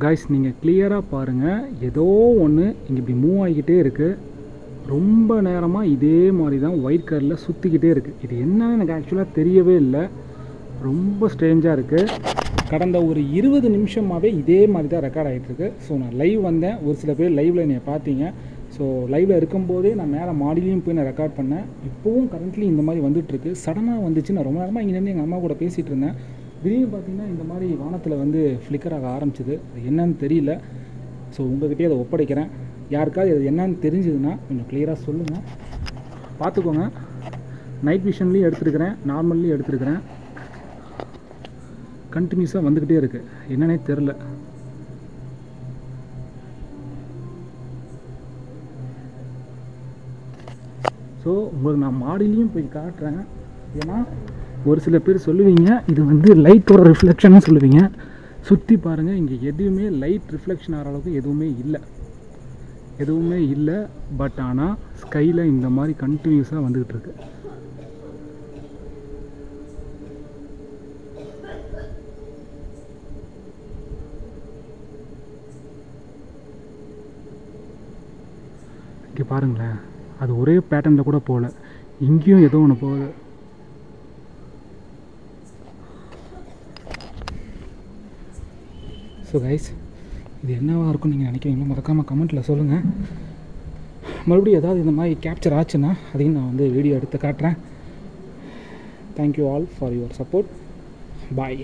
Guys நீங்கள் கிளியராக பாருங்கள், ஏதோ ஒன்று இங்கே இப்படி மூவ் ஆகிக்கிட்டே இருக்குது. ரொம்ப நேரமாக இதே மாதிரி தான் ஒயிட் கலரில் சுற்றிக்கிட்டே இருக்குது. இது என்னன்னு எனக்கு ஆக்சுவலாக தெரியவே இல்லை. ரொம்ப ஸ்ட்ரேஞ்சாக இருக்குது. கடந்த ஒரு 20 நிமிஷமாகவே இதே மாதிரி தான் ரெக்கார்ட் ஆகிட்டுருக்கு. ஸோ நான் லைவ் வந்தேன், ஒரு சில பேர் லைவில் என்னை பார்த்தீங்க. ஸோ லைவில் இருக்கும்போதே நான் மேலே மாடிலையும் போய் நான் ரெக்கார்ட் பண்ணேன். இப்போவும் கரண்ட்லி இந்த மாதிரி வந்துட்டுருக்கு. சடனாக வந்துச்சு. நான் ரொம்ப நேரமாக இங்கே நின்று எங்கள் அம்மா கூட பேசிகிட்டு இருந்தேன். திடீர்னு பார்த்தீங்கன்னா இந்த மாதிரி வானத்தில் வந்து ஃப்ளிக்கர் ஆக ஆரம்பிச்சிது. அது என்னன்னு தெரியல. ஸோ உங்கள்கிட்டயே அதை ஒப்படைக்கிறேன். யாருக்காவது அது என்னன்னு தெரிஞ்சதுன்னா கொஞ்சம் கிளியராக சொல்லுங்கள். பார்த்துக்கோங்க. நைட் விஷன்லேயும் எடுத்துருக்கிறேன், நார்மல்லையும் எடுத்துருக்கிறேன். கண்டினியூஸாக வந்துக்கிட்டே இருக்குது. என்னன்னே தெரில. ஸோ உங்களுக்கு நான் மாடிலையும் போய் காட்டுறேன். ஏன்னா ஒரு சில பேர் சொல்லுவீங்க இது வந்து லைட்டோட ரிஃப்ளெக்ஷன்னு சொல்லுவீங்க. சுற்றி பாருங்கள், இங்கே எதுவுமே லைட் ரிஃப்ளெக்ஷன் ஆகிற அளவுக்கு எதுவுமே இல்லை. பட் ஆனால் ஸ்கையில் இந்த மாதிரி கண்டினியூஸாக வந்துக்கிட்டு இருக்கு. இங்கே பாருங்களேன், அது ஒரே பேட்டர்னில் கூட போகல, இங்கேயும் ஏதோ ஒன்று போகுது. ஸோ கைஸ், இது என்னவாக இருக்கும்னு நீங்கள் நினைக்கிறீங்களோ மறக்காமல் கமெண்ட்டில் சொல்லுங்கள். மறுபடியும் ஏதாவது இந்த மாதிரி கேப்சர் ஆச்சுன்னா அதையும் நான் வந்து வீடியோ எடுத்து காட்டுறேன். Thank you all for your support. Bye.